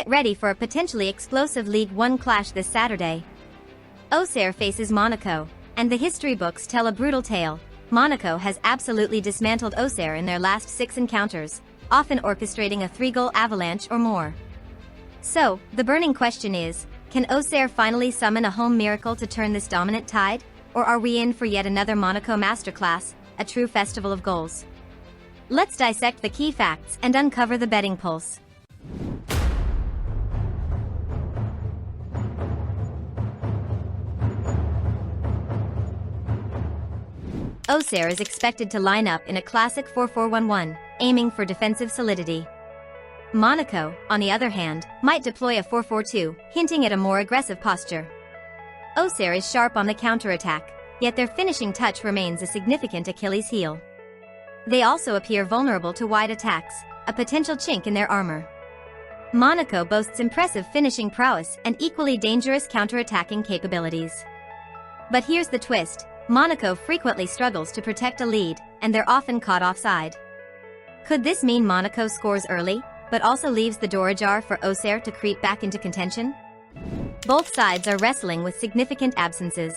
Get ready for a potentially explosive Ligue 1 clash this Saturday. Auxerre faces Monaco, and the history books tell a brutal tale. Monaco has absolutely dismantled Auxerre in their last 6 encounters, often orchestrating a 3-goal avalanche or more. So, the burning question is, can Auxerre finally summon a home miracle to turn this dominant tide? Or are we in for yet another Monaco masterclass, a true festival of goals? Let's dissect the key facts and uncover the betting pulse. Auxerre is expected to line up in a classic 4-4-1-1, aiming for defensive solidity. Monaco, on the other hand, might deploy a 4-4-2, hinting at a more aggressive posture. Auxerre is sharp on the counter-attack, yet their finishing touch remains a significant Achilles heel. They also appear vulnerable to wide attacks, a potential chink in their armor. Monaco boasts impressive finishing prowess and equally dangerous counter-attacking capabilities. But here's the twist. Monaco frequently struggles to protect a lead, and they're often caught offside. Could this mean Monaco scores early, but also leaves the door ajar for Auxerre to creep back into contention? Both sides are wrestling with significant absences.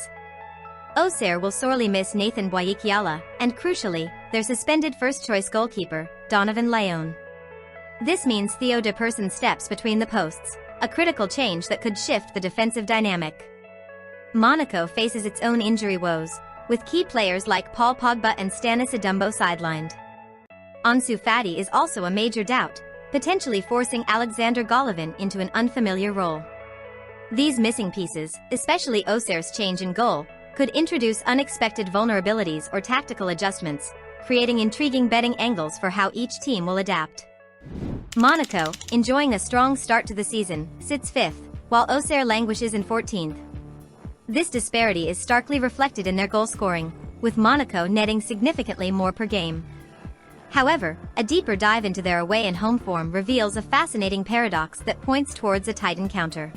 Auxerre will sorely miss Nathan Boyikiala, and crucially, their suspended first-choice goalkeeper, Donovan Leon. This means Theo de Person steps between the posts, a critical change that could shift the defensive dynamic. Monaco faces its own injury woes, with key players like Paul Pogba and Stanis Adumbo sidelined. Ansu Fati is also a major doubt, potentially forcing Alexander Golovin into an unfamiliar role. These missing pieces, especially Auxerre's change in goal, could introduce unexpected vulnerabilities or tactical adjustments, creating intriguing betting angles for how each team will adapt. Monaco, enjoying a strong start to the season, sits 5th, while Auxerre languishes in 14th. This disparity is starkly reflected in their goal scoring, with Monaco netting significantly more per game. However, a deeper dive into their away and home form reveals a fascinating paradox that points towards a tight encounter.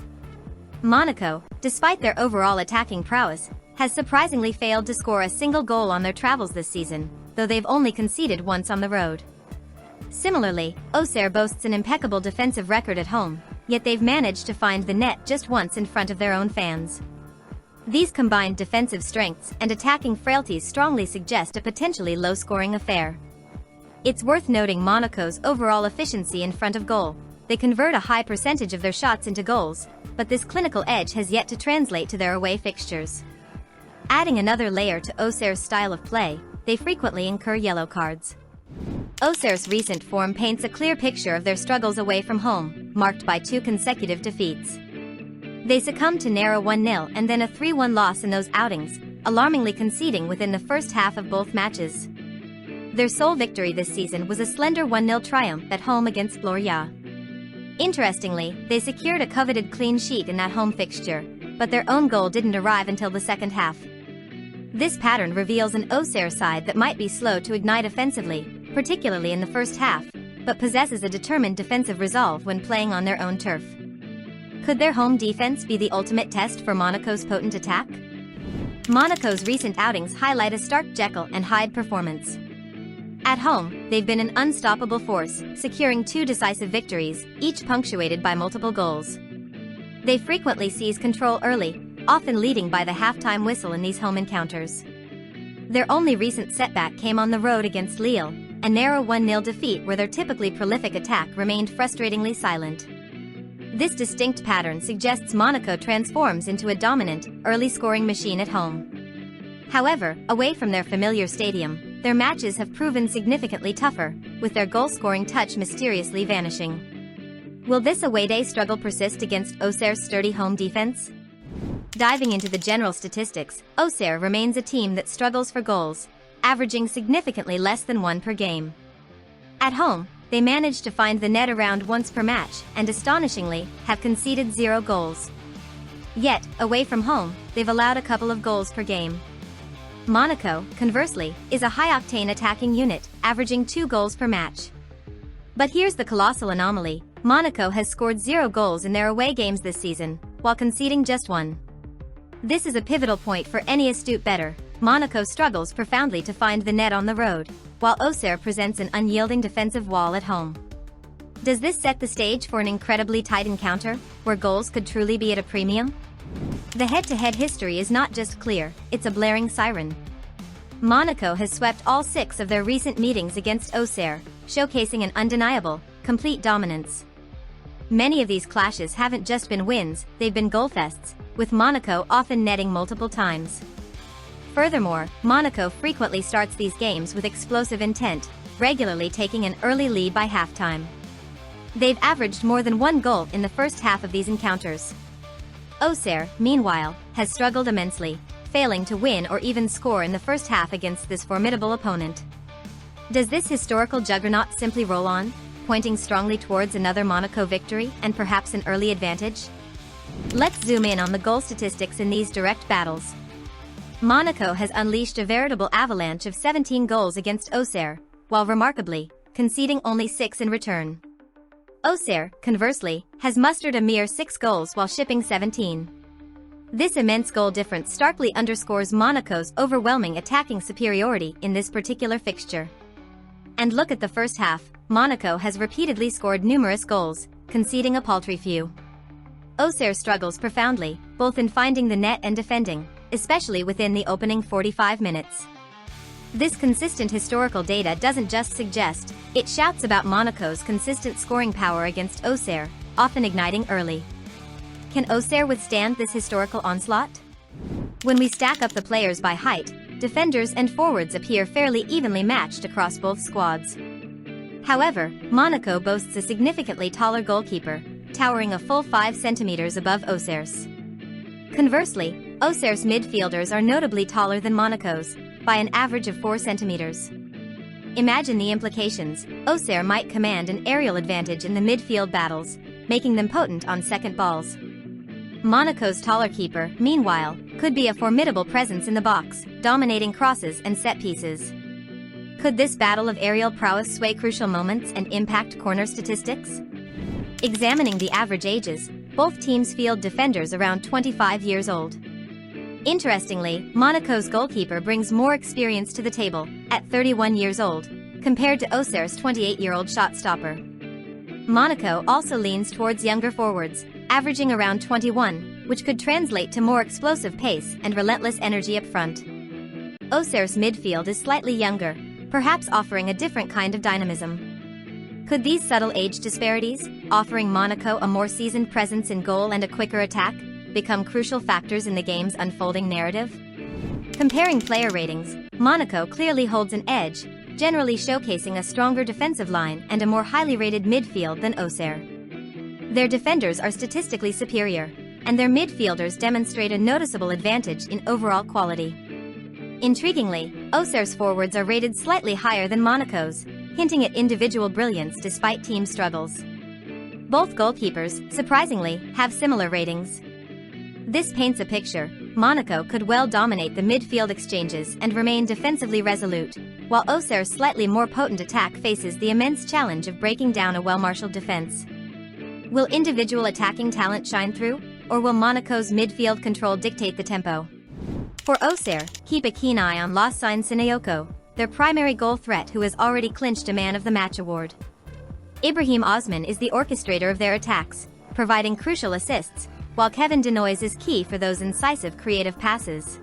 Monaco, despite their overall attacking prowess, has surprisingly failed to score a single goal on their travels this season, though they've only conceded once on the road. Similarly, Auxerre boasts an impeccable defensive record at home, yet they've managed to find the net just once in front of their own fans. These combined defensive strengths and attacking frailties strongly suggest a potentially low-scoring affair. It's worth noting Monaco's overall efficiency in front of goal. They convert a high percentage of their shots into goals, but this clinical edge has yet to translate to their away fixtures. Adding another layer to Auxerre's style of play, they frequently incur yellow cards. Auxerre's recent form paints a clear picture of their struggles away from home, marked by 2 consecutive defeats. They succumbed to narrow 1-0 and then a 3-1 loss in those outings, alarmingly conceding within the first half of both matches. Their sole victory this season was a slender 1-0 triumph at home against Lorient. Interestingly, they secured a coveted clean sheet in that home fixture, but their own goal didn't arrive until the second half. This pattern reveals an Auxerre side that might be slow to ignite offensively, particularly in the first half, but possesses a determined defensive resolve when playing on their own turf. Could their home defense be the ultimate test for Monaco's potent attack? Monaco's recent outings highlight a stark Jekyll and Hyde performance. At home, they've been an unstoppable force, securing 2 decisive victories, each punctuated by multiple goals. They frequently seize control early, often leading by the halftime whistle in these home encounters. Their only recent setback came on the road against Lille, a narrow 1-0 defeat where their typically prolific attack remained frustratingly silent. This distinct pattern suggests Monaco transforms into a dominant, early-scoring machine at home. However, away from their familiar stadium, their matches have proven significantly tougher, with their goal-scoring touch mysteriously vanishing. Will this away-day struggle persist against Auxerre's sturdy home defense? Diving into the general statistics, Auxerre remains a team that struggles for goals, averaging significantly less than 1 per game. At home, they manage to find the net around once per match and, astonishingly, have conceded 0 goals. Yet, away from home, they've allowed a couple of goals per game. Monaco, conversely, is a high-octane attacking unit, averaging 2 goals per match. But here's the colossal anomaly. Monaco has scored 0 goals in their away games this season, while conceding just 1. This is a pivotal point for any astute bettor. Monaco struggles profoundly to find the net on the road, while Auxerre presents an unyielding defensive wall at home. Does this set the stage for an incredibly tight encounter, where goals could truly be at a premium? The head-to-head history is not just clear, it's a blaring siren. Monaco has swept all 6 of their recent meetings against Auxerre, showcasing an undeniable, complete dominance. Many of these clashes haven't just been wins, they've been goalfests, with Monaco often netting multiple times. Furthermore, Monaco frequently starts these games with explosive intent, regularly taking an early lead by halftime. They've averaged more than 1 goal in the first half of these encounters. Auxerre, meanwhile, has struggled immensely, failing to win or even score in the first half against this formidable opponent. Does this historical juggernaut simply roll on, pointing strongly towards another Monaco victory and perhaps an early advantage? Let's zoom in on the goal statistics in these direct battles. Monaco has unleashed a veritable avalanche of 17 goals against Auxerre, while remarkably, conceding only 6 in return. Auxerre, conversely, has mustered a mere 6 goals while shipping 17. This immense goal difference starkly underscores Monaco's overwhelming attacking superiority in this particular fixture. And look at the first half, Monaco has repeatedly scored numerous goals, conceding a paltry few. Auxerre struggles profoundly, both in finding the net and defending, especially within the opening 45 minutes. This consistent historical data doesn't just suggest, it shouts about Monaco's consistent scoring power against Auxerre, often igniting early. Can Auxerre withstand this historical onslaught? When we stack up the players by height, defenders and forwards appear fairly evenly matched across both squads. However, Monaco boasts a significantly taller goalkeeper, towering a full 5 centimeters above Auxerre's. Conversely, Auxerre's midfielders are notably taller than Monaco's, by an average of 4 centimeters. Imagine the implications. Auxerre might command an aerial advantage in the midfield battles, making them potent on second balls. Monaco's taller keeper, meanwhile, could be a formidable presence in the box, dominating crosses and set pieces. Could this battle of aerial prowess sway crucial moments and impact corner statistics? Examining the average ages, both teams field defenders around 25 years old. Interestingly, Monaco's goalkeeper brings more experience to the table, at 31 years old, compared to Auxerre's 28-year-old shot stopper. Monaco also leans towards younger forwards, averaging around 21, which could translate to more explosive pace and relentless energy up front. Auxerre's midfield is slightly younger, perhaps offering a different kind of dynamism. Could these subtle age disparities, offering Monaco a more seasoned presence in goal and a quicker attack, become crucial factors in the game's unfolding narrative? Comparing player ratings, Monaco clearly holds an edge, generally showcasing a stronger defensive line and a more highly rated midfield than Auxerre. Their defenders are statistically superior, and their midfielders demonstrate a noticeable advantage in overall quality. Intriguingly, Auxerre's forwards are rated slightly higher than Monaco's, hinting at individual brilliance despite team struggles. Both goalkeepers, surprisingly, have similar ratings. This paints a picture. Monaco could well dominate the midfield exchanges and remain defensively resolute, while Auxerre's slightly more potent attack faces the immense challenge of breaking down a well-marshaled defense. Will individual attacking talent shine through, or will Monaco's midfield control dictate the tempo? For Auxerre, keep a keen eye on Lassine Sissoko, their primary goal threat who has already clinched a Man of the Match award. Ibrahim Osman is the orchestrator of their attacks, providing crucial assists, while Kevin Denoise is key for those incisive creative passes.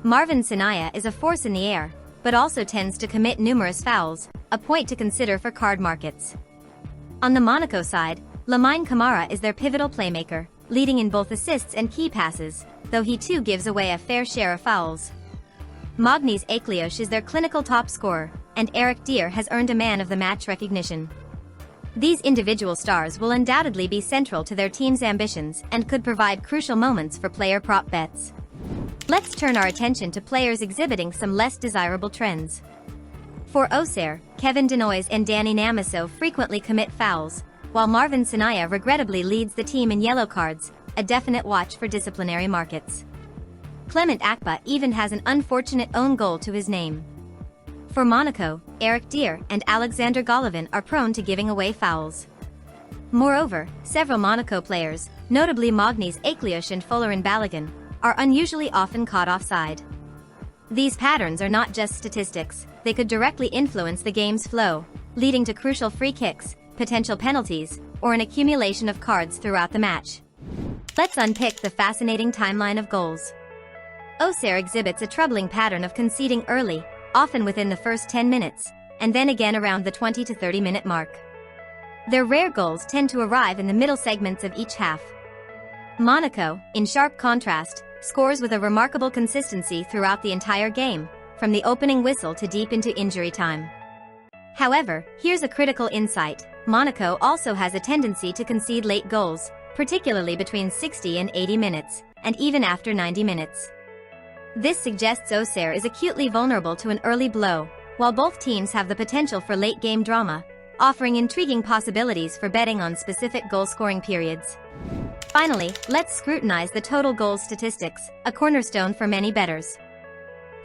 Marvin Sinaya is a force in the air, but also tends to commit numerous fouls, a point to consider for card markets. On the Monaco side, Lamine Camara is their pivotal playmaker, leading in both assists and key passes, though he too gives away a fair share of fouls. Magnus Akliouche is their clinical top scorer, and Eric Dier has earned a Man of the Match recognition. These individual stars will undoubtedly be central to their team's ambitions and could provide crucial moments for player prop bets. Let's turn our attention to players exhibiting some less desirable trends. For Auxerre, Kevin Denoise and Danny Namiso frequently commit fouls, while Marvin Sinaya regrettably leads the team in yellow cards, a definite watch for disciplinary markets. Clement Akpa even has an unfortunate own goal to his name. For Monaco, Eric Dier and Alexander Golovin are prone to giving away fouls. Moreover, several Monaco players, notably Magnus Akliouche and Folarin Balogun, are unusually often caught offside. These patterns are not just statistics, they could directly influence the game's flow, leading to crucial free kicks, potential penalties, or an accumulation of cards throughout the match. Let's unpick the fascinating timeline of goals. Auxerre exhibits a troubling pattern of conceding early, often within the first 10 minutes, and then again around the 20 to 30-minute mark. Their rare goals tend to arrive in the middle segments of each half. Monaco, in sharp contrast, scores with a remarkable consistency throughout the entire game, from the opening whistle to deep into injury time. However, here's a critical insight: Monaco also has a tendency to concede late goals, particularly between 60 and 80 minutes, and even after 90 minutes. This suggests Auxerre is acutely vulnerable to an early blow, while both teams have the potential for late-game drama, offering intriguing possibilities for betting on specific goal-scoring periods. Finally, let's scrutinize the total goals statistics, a cornerstone for many bettors.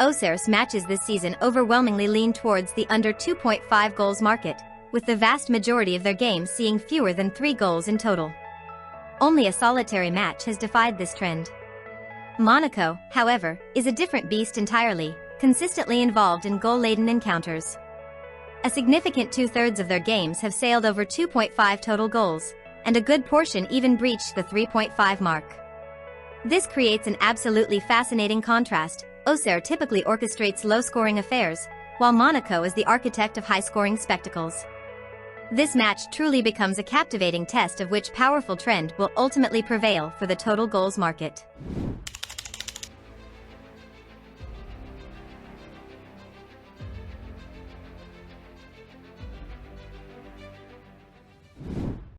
Auxerre's matches this season overwhelmingly lean towards the under 2.5 goals market, with the vast majority of their games seeing fewer than 3 goals in total. Only a solitary match has defied this trend. Monaco, however, is a different beast entirely, consistently involved in goal-laden encounters. A significant 2/3 of their games have sailed over 2.5 total goals, and a good portion even breached the 3.5 mark. This creates an absolutely fascinating contrast. Auxerre typically orchestrates low-scoring affairs, while Monaco is the architect of high-scoring spectacles. This match truly becomes a captivating test of which powerful trend will ultimately prevail for the total goals market.